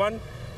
1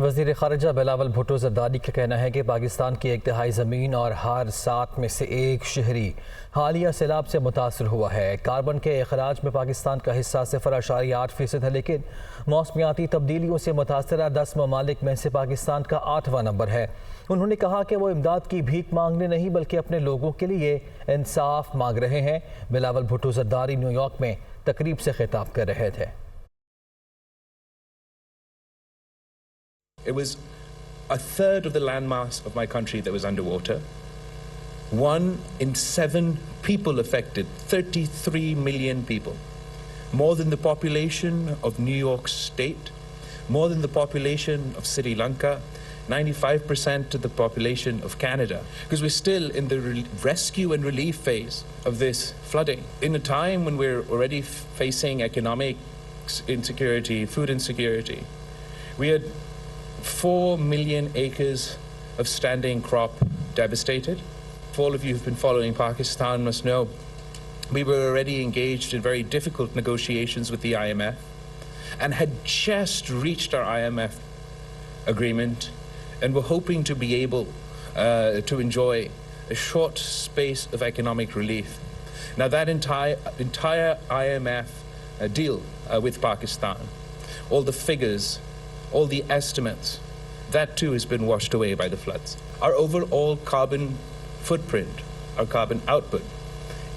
وزیر خارجہ بلاول بھٹو زرداری کا کہنا ہے کہ پاکستان کی 1/3 زمین اور ہر 7 میں سے 1 شہری حالیہ سیلاب سے متاثر ہوا ہے۔ کاربن کے اخراج میں پاکستان کا حصہ 0.8% ہے، لیکن موسمیاتی تبدیلیوں سے متاثرہ 10 ممالک میں سے پاکستان کا 8واں نمبر ہے۔ انہوں نے کہا کہ وہ امداد کی بھیک مانگنے نہیں بلکہ اپنے لوگوں کے لیے انصاف مانگ رہے ہیں۔ بلاول بھٹو زرداری نیو یارک میں تقریب سے خطاب کر رہے تھے۔ It was a third of the landmass of my country that was underwater. 1 in 7 people affected, 33 million people. More than the population of New York State, more than the population of Sri Lanka, 95% of the population of Canada. Because we're still in the rescue and relief phase of this flooding. In a time when we're already facing economic insecurity, food insecurity, we had 4 million acres of standing crop devastated. All of you who've been following Pakistan must know we were already engaged in very difficult negotiations with the IMF and had just reached our IMF agreement and were hoping to be able to enjoy a short space of economic relief. Now that entire IMF deal with Pakistan, all the figures, all the estimates, that too has been washed away by the floods. Our overall carbon footprint, our carbon output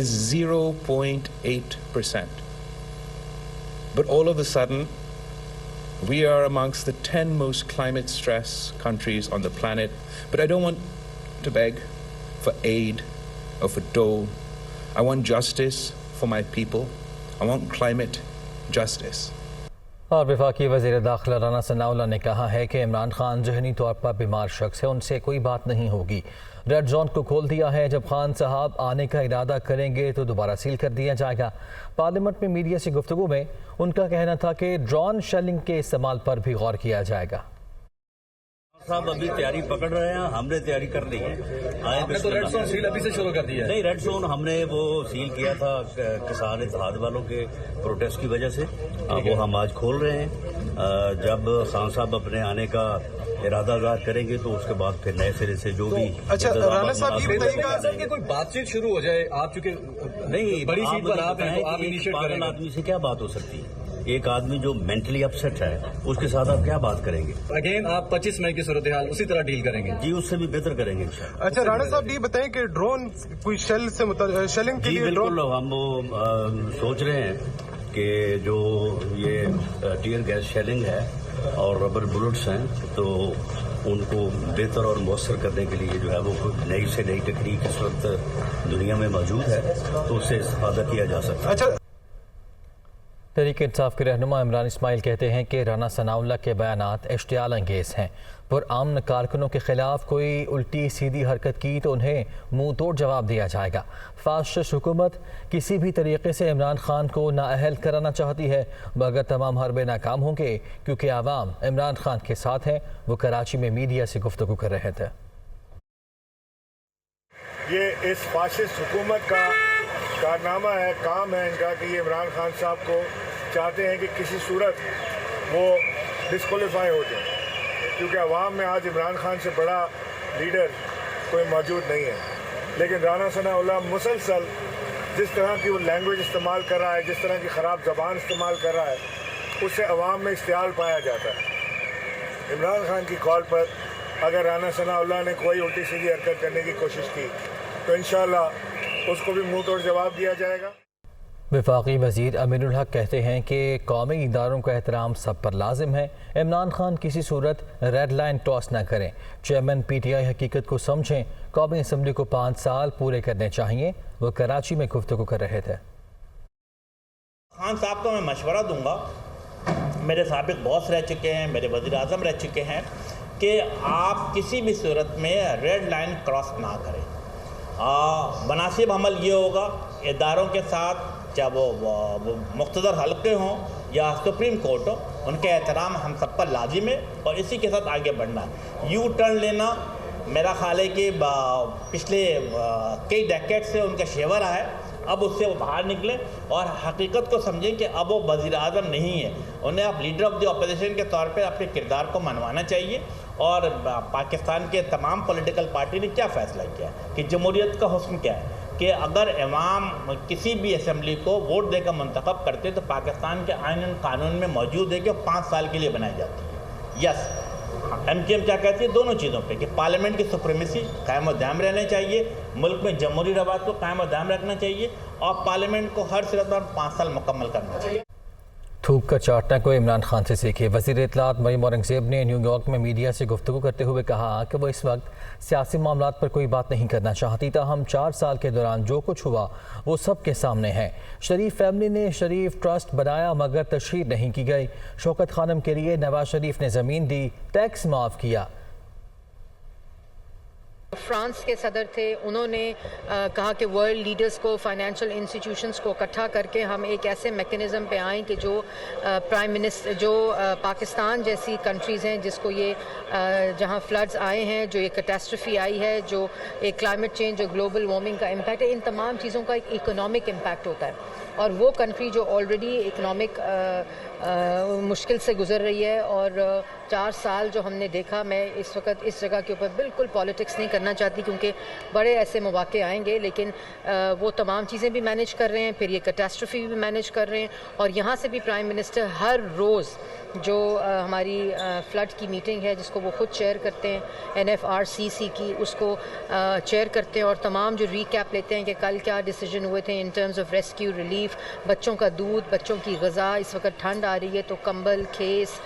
is 0.8%. But all of a sudden, we are amongst the 10 most climate stress countries on the planet. But I don't want to beg for aid or for dole. I want justice for my people. I want climate justice. اور وفاقی وزیر داخلہ رانا ثناءاللہ نے کہا ہے کہ عمران خان ذہنی طور پر بیمار شخص ہے، ان سے کوئی بات نہیں ہوگی۔ ریڈ زون کو کھول دیا ہے، جب خان صاحب آنے کا ارادہ کریں گے تو دوبارہ سیل کر دیا جائے گا۔ پارلیمنٹ میں میڈیا سے گفتگو میں ان کا کہنا تھا کہ ڈرون شیلنگ کے استعمال پر بھی غور کیا جائے گا۔ صاحب ابھی تیاری پکڑ رہے ہیں، ہم نے تیاری کر لی ہے۔ آپ نے تو ریڈ زون سیل ابھی سے شروع کر دی ہے؟ نہیں، ریڈ زون ہم نے وہ سیل کیا تھا کسان اتحاد والوں کے پروٹیسٹ کی وجہ سے، وہ ہم آج کھول رہے ہیں۔ جب خان صاحب اپنے آنے کا ارادہ ظاہر کریں گے تو اس کے بعد پھر نئے سرے سے جو بھی رانا صاحب یہ بتائیے گا کہ کوئی بات چیت شروع ہو جائے، آپ چونکہ نہیں بڑی سیٹ پر آپ ہیں تو آپ انیشیٹ کریں گے۔ آدمی سے کیا بات ہو سکتی ہے؟ ایک آدمی جو مینٹلی اپسیٹ ہے اس کے ساتھ آپ کیا بات کریں گے؟ اگین آپ 25 مئی کی صورتحال اسی طرح ڈیل کریں گے؟ جی اس سے بھی بہتر کریں گے انشاءاللہ۔ اچھا رانا صاحب یہ بتائیں کہ ڈرون کوئی شیلنگ کے لیے بالکل ہم وہ سوچ رہے ہیں کہ جو یہ ٹیئر گیس شیلنگ ہے اور ربر بلٹس ہیں تو ان کو بہتر اور مؤثر کرنے کے لیے جو ہے وہ نئی سے نئی تکنیک اس وقت دنیا میں موجود ہے تو اس سے استفادہ کیا جا سکتا ہے۔ تحریک انصاف کے رہنما عمران اسماعیل کہتے ہیں کہ رانا ثناءاللہ کے بیانات اشتعال انگیز ہیں۔ پرامن کارکنوں کے خلاف کوئی الٹی سیدھی حرکت کی تو انہیں منہ توڑ جواب دیا جائے گا۔ فاسسٹ حکومت کسی بھی طریقے سے عمران خان کو نااہل کرانا چاہتی ہے مگر تمام حربے ناکام ہوں گے کیونکہ عوام عمران خان کے ساتھ ہیں۔ وہ کراچی میں میڈیا سے گفتگو کر رہے تھے۔ یہ اس فاسسٹ حکومت کا کارنامہ ہے، کام ہے ان کا کہ یہ عمران خان صاحب کو چاہتے ہیں کہ کسی صورت وہ ڈسکوالیفائی ہو جائیں، کیونکہ عوام میں آج عمران خان سے بڑا لیڈر کوئی موجود نہیں ہے۔ لیکن رانا ثناءاللہ مسلسل جس طرح کی وہ لینگویج استعمال کر رہا ہے، جس طرح کی خراب زبان استعمال کر رہا ہے، اس سے عوام میں اشتعال پایا جاتا ہے۔ عمران خان کی کال پر اگر رانا ثناءاللہ نے کوئی الٹی سیدھی حرکت کرنے کی کوشش کی تو انشاءاللہ اس کو بھی منہ توڑ جواب دیا جائے گا۔ وفاقی وزیر امین الحق کہتے ہیں کہ قومی اداروں کا احترام سب پر لازم ہے۔ عمران خان کسی صورت ریڈ لائن ٹاس نہ کریں۔ چیئرمین پی ٹی آئی حقیقت کو سمجھیں۔ قومی اسمبلی کو 5 سال پورے کرنے چاہیے۔ وہ کراچی میں گفتگو کر رہے تھے۔ خان صاحب کو میں مشورہ دوں گا، میرے سابق باس رہ چکے ہیں، میرے وزیر اعظم رہ چکے ہیں، کہ آپ کسی بھی صورت میں ریڈ لائن کراس نہ کریں۔ مناسب عمل یہ ہوگا اداروں کے ساتھ، چاہے وہ مقتدر حلقے ہوں یا سپریم کورٹ ہو، ان کے احترام ہم سب پر لازم ہے اور اسی کے ساتھ آگے بڑھنا ہے۔ یو ٹرن لینا میرا خیال ہے کہ پچھلے کئی ڈیکیڈ سے ان کا شیوا رہا ہے۔ اب اس سے وہ باہر نکلیں اور حقیقت کو سمجھیں کہ اب وہ وزیر اعظم نہیں ہے. انہیں اب لیڈر آف دی اپوزیشن کے طور پہ اپنے کردار کو منوانا چاہیے. اور پاکستان کے تمام پولیٹیکل پارٹی نے کیا فیصلہ کیا ہے کہ جمہوریت کا حسن کیا ہے کہ اگر عوام کسی بھی اسمبلی کو ووٹ دے کر منتخب کرتے تو پاکستان کے آئین قانون میں موجود ہے کہ 5 سال کے لیے بنائی جاتی ہے. یس ایم کیو ایم کیا کہتی ہے دونوں چیزوں پہ کہ پارلیمنٹ کی سپریمیسی قائم و دائم رہنا چاہیے, ملک میں جمہوری روایت کو قائم و دائم رکھنا چاہیے اور پارلیمنٹ کو ہر صورت پر 5 سال مکمل کرنا چاہیے. تھوک کر چاٹنے کو عمران خان سے سیکھے. وزیر اطلاعات مریم اورنگزیب نے نیو یارک میں میڈیا سے گفتگو کرتے ہوئے کہا کہ وہ اس وقت سیاسی معاملات پر کوئی بات نہیں کرنا چاہتی, تاہم 4 سال کے دوران جو کچھ ہوا وہ سب کے سامنے ہے. شریف فیملی نے شریف ٹرسٹ بنایا مگر تشہیر نہیں کی گئی. شوکت خانم کے لیے نواز شریف نے زمین دی, ٹیکس معاف کیا. فرانس کے صدر تھے, انہوں نے کہا کہ ورلڈ لیڈرز کو, فائنینشیل انسٹیٹیوشنز کو اکٹھا کر کے ہم ایک ایسے میکنزم پہ آئیں کہ جو پرائم منسٹر, جو پاکستان جیسی کنٹریز ہیں جس کو یہ جہاں فلڈز آئے ہیں, جو یہ کیٹاسٹرفی آئی ہے, جو ایک کلائمیٹ چینج, جو گلوبل وارمنگ کا امپیکٹ ہے, ان تمام چیزوں کا ایک اکنامک امپیکٹ ہوتا ہے. اور وہ کنٹری جو آلریڈی اکنامک مشکل سے گزر رہی ہے, اور 4 سال جو ہم نے دیکھا, میں اس وقت اس جگہ کے اوپر بالکل پالیٹکس نہیں کرنا چاہتی کیونکہ بڑے ایسے مواقع آئیں گے, لیکن وہ تمام چیزیں بھی مینیج کر رہے ہیں, پھر یہ کیٹاسٹرفی بھی مینیج کر رہے ہیں, اور یہاں سے بھی پرائم منسٹر ہر روز جو ہماری فلڈ کی میٹنگ ہے جس کو وہ خود چیئر کرتے ہیں, NFRCC کی, اس کو چیئر کرتے ہیں اور تمام جو ریکیپ لیتے ہیں کہ کل کیا ڈیسیجن ہوئے تھے in terms of rescue relief, بچوں کا دودھ, بچوں کی غذا, اس وقت ٹھنڈ آ رہی ہے تو کمبل, کھیس,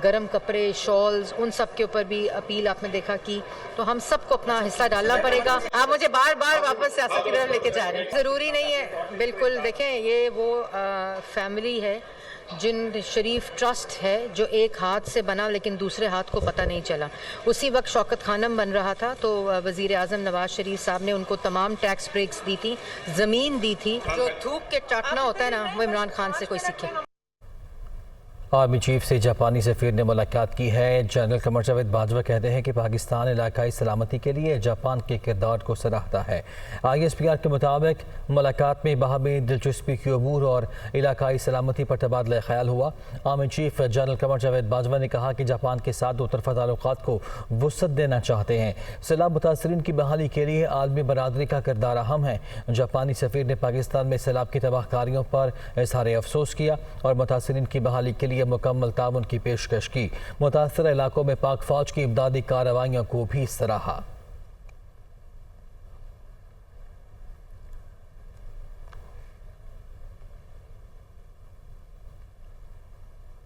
گرم کپڑے, شالز, ان سب کے اوپر بھی اپیل آپ نے دیکھا کی. تو ہم سب کو اپنا حصہ ڈالنا پڑے گا. آپ مجھے بار بار واپس سیاست کی طرف لے کے جا رہے ہیں, ضروری نہیں ہے. بالکل دیکھیں, یہ وہ فیملی ہے جن شریف ٹرسٹ ہے جو ایک ہاتھ سے بنا لیکن دوسرے ہاتھ کو پتہ نہیں چلا. اسی وقت شوکت خانم بن رہا تھا تو وزیر اعظم نواز شریف صاحب نے ان کو تمام ٹیکس بریکس دی تھی, زمین دی تھی. جو تھوک کے چاٹنا ہوتا ہے نا, وہ عمران خان سے کوئی سیکھے. آرمی چیف سے جاپانی سفیر نے ملاقات کی ہے. جنرل قمر جاوید باجوہ کہتے ہیں کہ پاکستان علاقائی سلامتی کے لیے جاپان کے کردار کو سراہتا ہے. ISPR کے مطابق ملاقات میں باہمی دلچسپی کی عبور اور علاقائی سلامتی پر تبادلہ خیال ہوا. Army chief general Qamar Javed Bajwa نے کہا کہ جاپان کے ساتھ دو طرفہ تعلقات کو وسعت دینا چاہتے ہیں. سیلاب متاثرین کی بحالی کے لیے عالمی برادری کا کردار اہم ہے. جاپانی سفیر نے پاکستان میں سیلاب کی تباہ کاریوں پر اظہار افسوس کیا اور متاثرین کی بحالی کے لیے مکمل تعاون کی پیشکش کی. متاثرہ علاقوں میں پاک فوج کی امدادی کارروائیوں کو بھی سراہا.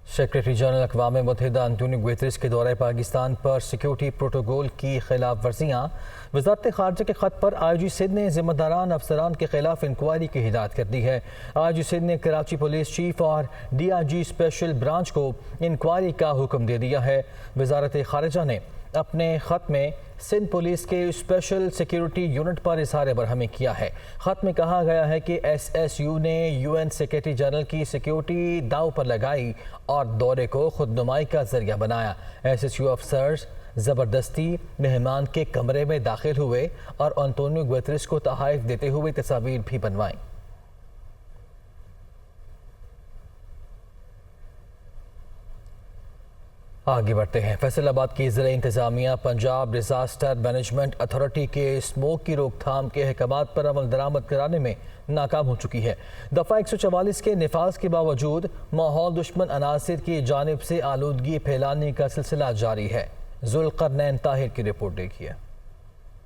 سیکریٹری جنرل اقوام متحدہ انٹونیو گوتریس کے دورہ پاکستان پر سیکیورٹی پروٹوکول کی خلاف ورزیاں. وزارت خارجہ کے خط پر IG سندھ نے ذمہ داران افسران کے خلاف انکوائری کی ہدایت کر دی ہے. IG سندھ نے کراچی پولیس چیف اور DIG اسپیشل برانچ کو انکوائری کا حکم دے دیا ہے. وزارت خارجہ نے اپنے خط میں سندھ پولیس کے اسپیشل سیکیورٹی یونٹ پر اظہار برہمی کیا ہے. خط میں کہا گیا ہے کہ SSU نے UN سیکریٹری جنرل کی سیکیورٹی داؤ پر لگائی اور دورے کو خود نمائی کا ذریعہ بنایا. SSU افسرز زبردستی مہمان کے کمرے میں داخل ہوئے اور انٹونیو گوتریس کو تحائف دیتے ہوئے تصاویر بھی بنوائیں. آگے بڑھتے ہیں. فیصل آباد کی ضلع انتظامیہ پنجاب ڈیزاسٹر مینجمنٹ اتھارٹی کے اسموک کی روک تھام کے احکامات پر عمل درآمد کرانے میں ناکام ہو چکی ہے. دفعہ 144 کے نفاذ کے باوجود ماحول دشمن عناصر کی جانب سے آلودگی پھیلانے کا سلسلہ جاری ہے. ذوالقرنین طاہر کی رپورٹ دیکھیے.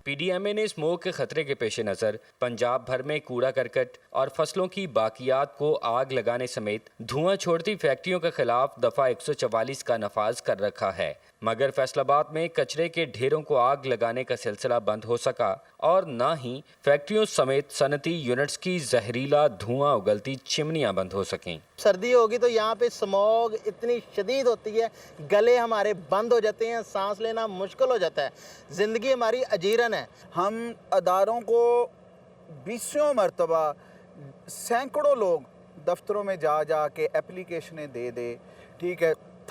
PDMA نے اسموک کے خطرے کے پیش نظر پنجاب بھر میں کوڑا کرکٹ اور فصلوں کی باقیات کو آگ لگانے سمیت دھواں چھوڑتی فیکٹریوں کے خلاف دفعہ 144 کا نفاذ کر رکھا ہے، مگر فیصل آباد میں کچرے کے ڈھیروں کو آگ لگانے کا سلسلہ بند ہو سکا اور نہ ہی فیکٹریوں سمیت صنعتی یونٹس کی زہریلا دھواں اگلتی چمنیاں بند ہو سکیں. سردی ہوگی تو یہاں پہ اسموگ اتنی شدید ہوتی ہے، گلے ہمارے بند ہو جاتے ہیں، سانس لینا مشکل ہو جاتا ہے، زندگی ہماری اجیرن ہے. ہم اداروں کو 20 مرتبہ سینکڑوں لوگ دفتروں میں جا کے اپلیکیشنیں دے ٹھیک ہے،